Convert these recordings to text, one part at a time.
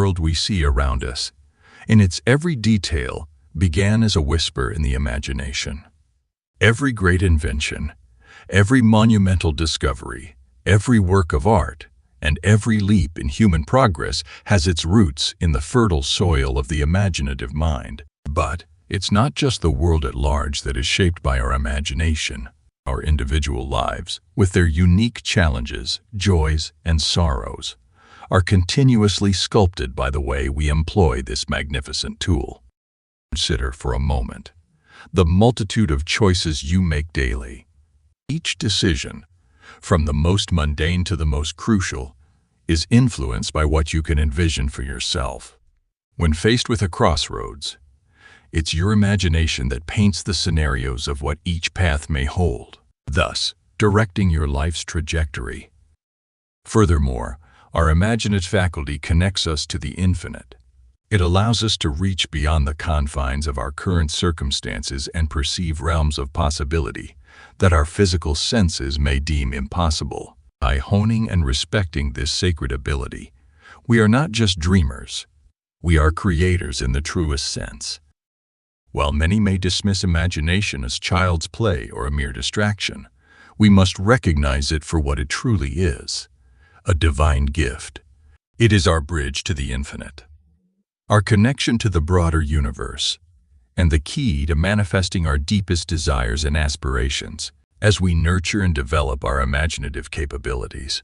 world we see around us, in its every detail, began as a whisper in the imagination. Every great invention, every monumental discovery, every work of art, and every leap in human progress has its roots in the fertile soil of the imaginative mind. But it's not just the world at large that is shaped by our imagination. Our individual lives, with their unique challenges, joys, and sorrows, are continuously sculpted by the way we employ this magnificent tool. Consider for a moment the multitude of choices you make daily. Each decision, from the most mundane to the most crucial, is influenced by what you can envision for yourself. When faced with a crossroads, it's your imagination that paints the scenarios of what each path may hold, thus directing your life's trajectory. Furthermore, our imaginative faculty connects us to the infinite. It allows us to reach beyond the confines of our current circumstances and perceive realms of possibility that our physical senses may deem impossible. By honing and respecting this sacred ability, we are not just dreamers, we are creators in the truest sense. While many may dismiss imagination as child's play or a mere distraction, we must recognize it for what it truly is, a divine gift. It is our bridge to the infinite, our connection to the broader universe, and the key to manifesting our deepest desires and aspirations. As we nurture and develop our imaginative capabilities,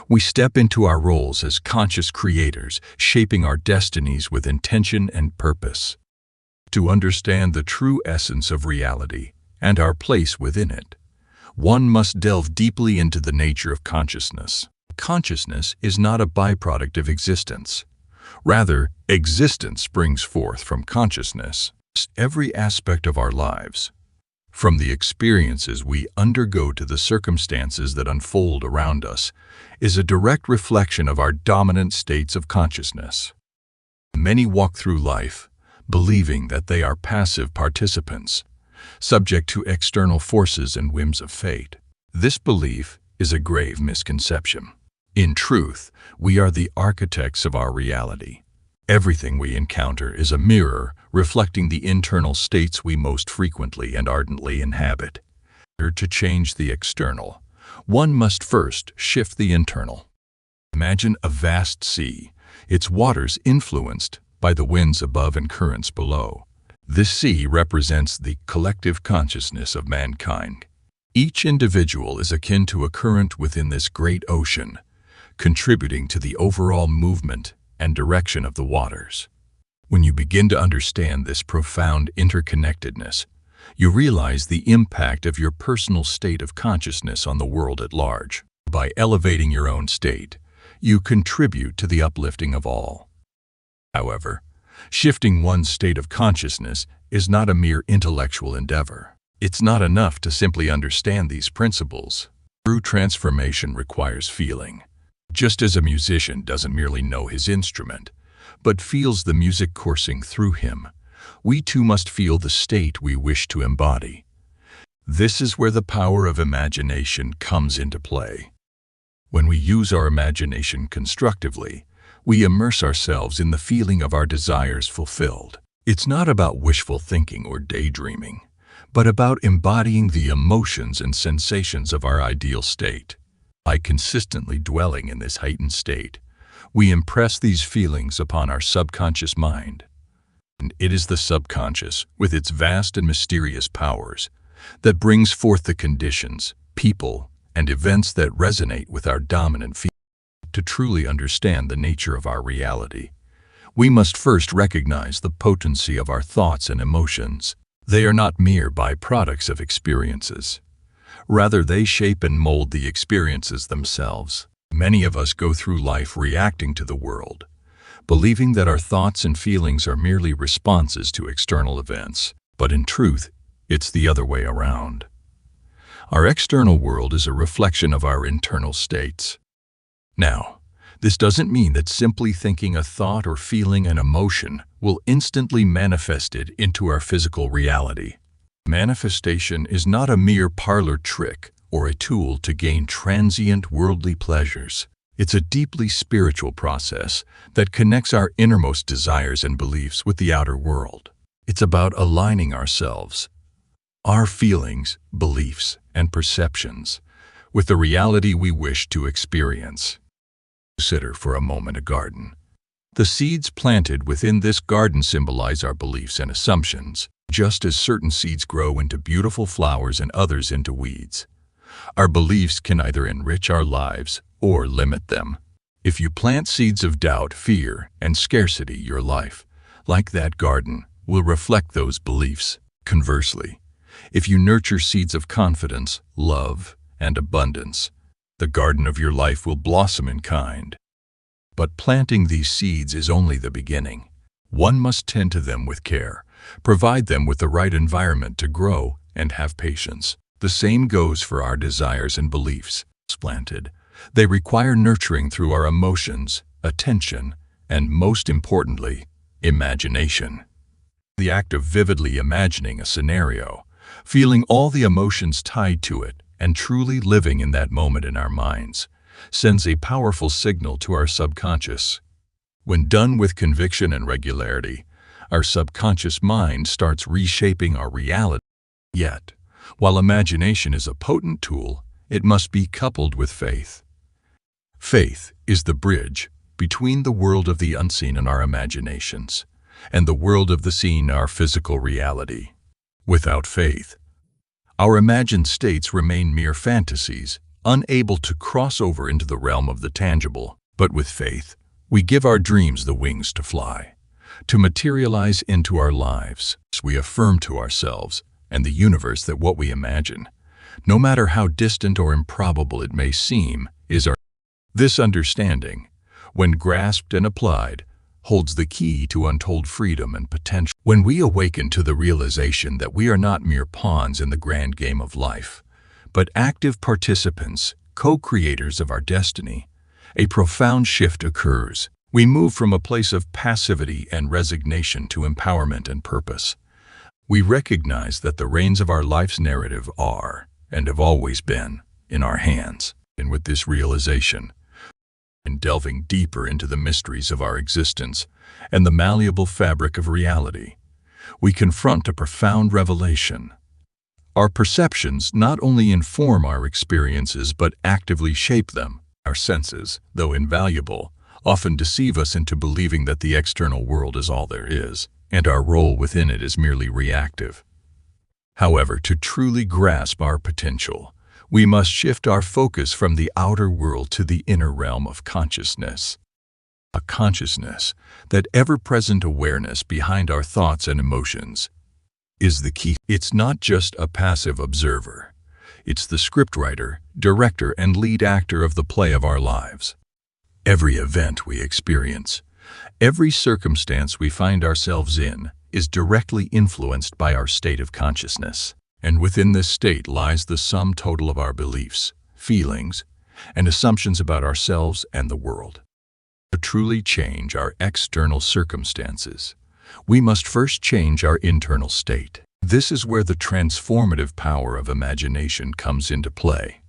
we step into our roles as conscious creators, shaping our destinies with intention and purpose. To understand the true essence of reality and our place within it, one must delve deeply into the nature of consciousness. Consciousness is not a byproduct of existence. Rather, existence springs forth from consciousness. Every aspect of our lives, from the experiences we undergo to the circumstances that unfold around us, is a direct reflection of our dominant states of consciousness. Many walk through life believing that they are passive participants, subject to external forces and whims of fate. This belief is a grave misconception. In truth, we are the architects of our reality. Everything we encounter is a mirror reflecting the internal states we most frequently and ardently inhabit. To change the external, one must first shift the internal. Imagine a vast sea, its waters influenced by the winds above and currents below. This sea represents the collective consciousness of mankind. Each individual is akin to a current within this great ocean, contributing to the overall movement and direction of the waters. When you begin to understand this profound interconnectedness, you realize the impact of your personal state of consciousness on the world at large. By elevating your own state, you contribute to the uplifting of all. However, shifting one's state of consciousness is not a mere intellectual endeavor. It's not enough to simply understand these principles. True transformation requires feeling. Just as a musician doesn't merely know his instrument, but feels the music coursing through him, we too must feel the state we wish to embody. This is where the power of imagination comes into play. When we use our imagination constructively, we immerse ourselves in the feeling of our desires fulfilled. It's not about wishful thinking or daydreaming, but about embodying the emotions and sensations of our ideal state. By consistently dwelling in this heightened state, we impress these feelings upon our subconscious mind. And it is the subconscious, with its vast and mysterious powers, that brings forth the conditions, people, and events that resonate with our dominant feelings. To truly understand the nature of our reality, we must first recognize the potency of our thoughts and emotions. They are not mere byproducts of experiences. Rather, they shape and mold the experiences themselves. Many of us go through life reacting to the world, believing that our thoughts and feelings are merely responses to external events. But in truth, it's the other way around. Our external world is a reflection of our internal states. Now, this doesn't mean that simply thinking a thought or feeling an emotion will instantly manifest it into our physical reality. Manifestation is not a mere parlor trick or a tool to gain transient worldly pleasures. It's a deeply spiritual process that connects our innermost desires and beliefs with the outer world. It's about aligning ourselves, our feelings, beliefs, and perceptions with the reality we wish to experience. Consider for a moment a garden. The seeds planted within this garden symbolize our beliefs and assumptions, just as certain seeds grow into beautiful flowers and others into weeds. Our beliefs can either enrich our lives or limit them. If you plant seeds of doubt, fear, and scarcity, your life, like that garden, will reflect those beliefs. Conversely, if you nurture seeds of confidence, love, and abundance, the garden of your life will blossom in kind. But planting these seeds is only the beginning. One must tend to them with care, provide them with the right environment to grow, and have patience. The same goes for our desires and beliefs. Planted, they require nurturing through our emotions, attention, and most importantly, imagination. The act of vividly imagining a scenario, feeling all the emotions tied to it, and truly living in that moment in our minds, sends a powerful signal to our subconscious. When done with conviction and regularity, our subconscious mind starts reshaping our reality. Yet, while imagination is a potent tool, it must be coupled with faith. Faith is the bridge between the world of the unseen and our imaginations, and the world of the seen, our physical reality. Without faith, our imagined states remain mere fantasies, unable to cross over into the realm of the tangible. But with faith, we give our dreams the wings to fly, to materialize into our lives. We affirm to ourselves and the universe that what we imagine, no matter how distant or improbable it may seem, is our. This understanding, when grasped and applied, holds the key to untold freedom and potential. When we awaken to the realization that we are not mere pawns in the grand game of life, but active participants, co-creators of our destiny, a profound shift occurs. We move from a place of passivity and resignation to empowerment and purpose. We recognize that the reins of our life's narrative are, and have always been, in our hands. And with this realization, and delving deeper into the mysteries of our existence and the malleable fabric of reality, we confront a profound revelation. Our perceptions not only inform our experiences but actively shape them. Our senses, though invaluable, often deceive us into believing that the external world is all there is, and our role within it is merely reactive. However, to truly grasp our potential, we must shift our focus from the outer world to the inner realm of consciousness. A consciousness, that ever-present awareness behind our thoughts and emotions, is the key. It's not just a passive observer. It's the scriptwriter, director, and lead actor of the play of our lives. Every event we experience, every circumstance we find ourselves in, is directly influenced by our state of consciousness. And within this state lies the sum total of our beliefs, feelings, and assumptions about ourselves and the world. To truly change our external circumstances, we must first change our internal state. This is where the transformative power of imagination comes into play.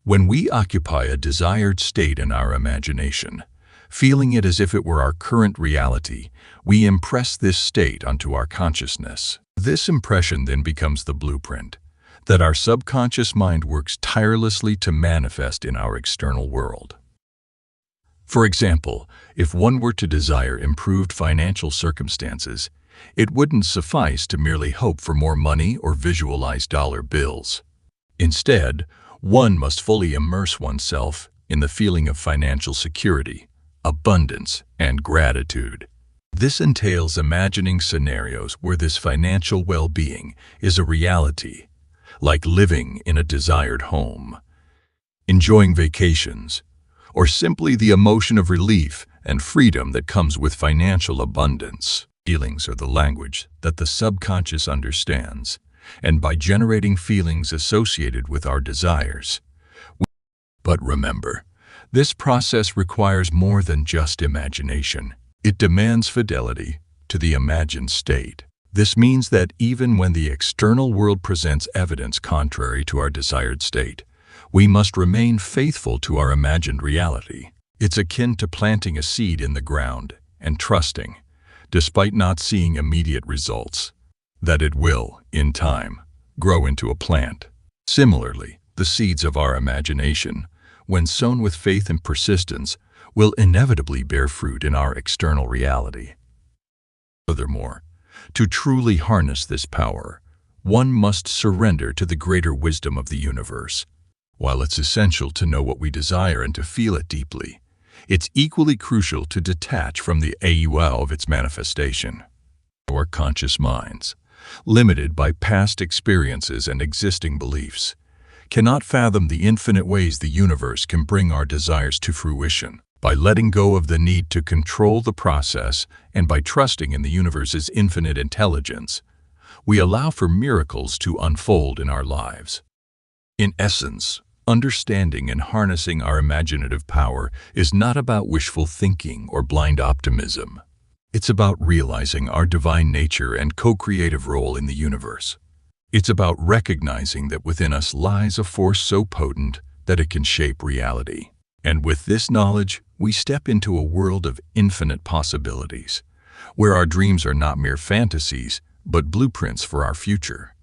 When we occupy a desired state in our imagination, feeling it as if it were our current reality, we impress this state onto our consciousness. This impression then becomes the blueprint that our subconscious mind works tirelessly to manifest in our external world. For example, if one were to desire improved financial circumstances, it wouldn't suffice to merely hope for more money or visualize dollar bills. Instead, one must fully immerse oneself in the feeling of financial security, abundance, and gratitude. This entails imagining scenarios where this financial well-being is a reality, like living in a desired home, enjoying vacations, or simply the emotion of relief and freedom that comes with financial abundance. Feelings are the language that the subconscious understands, and by generating feelings associated with our desires. But remember, this process requires more than just imagination. It demands fidelity to the imagined state. This means that even when the external world presents evidence contrary to our desired state, we must remain faithful to our imagined reality. It's akin to planting a seed in the ground and trusting, despite not seeing immediate results, that it will, in time, grow into a plant. Similarly, the seeds of our imagination, when sown with faith and persistence, will inevitably bear fruit in our external reality. Furthermore, to truly harness this power, one must surrender to the greater wisdom of the universe. While it's essential to know what we desire and to feel it deeply, it's equally crucial to detach from the AUL of its manifestation. Our conscious minds, limited by past experiences and existing beliefs, cannot fathom the infinite ways the universe can bring our desires to fruition. By letting go of the need to control the process and by trusting in the universe's infinite intelligence, we allow for miracles to unfold in our lives. In essence, understanding and harnessing our imaginative power is not about wishful thinking or blind optimism. It's about realizing our divine nature and co-creative role in the universe. It's about recognizing that within us lies a force so potent that it can shape reality. And with this knowledge, we step into a world of infinite possibilities, where our dreams are not mere fantasies, but blueprints for our future.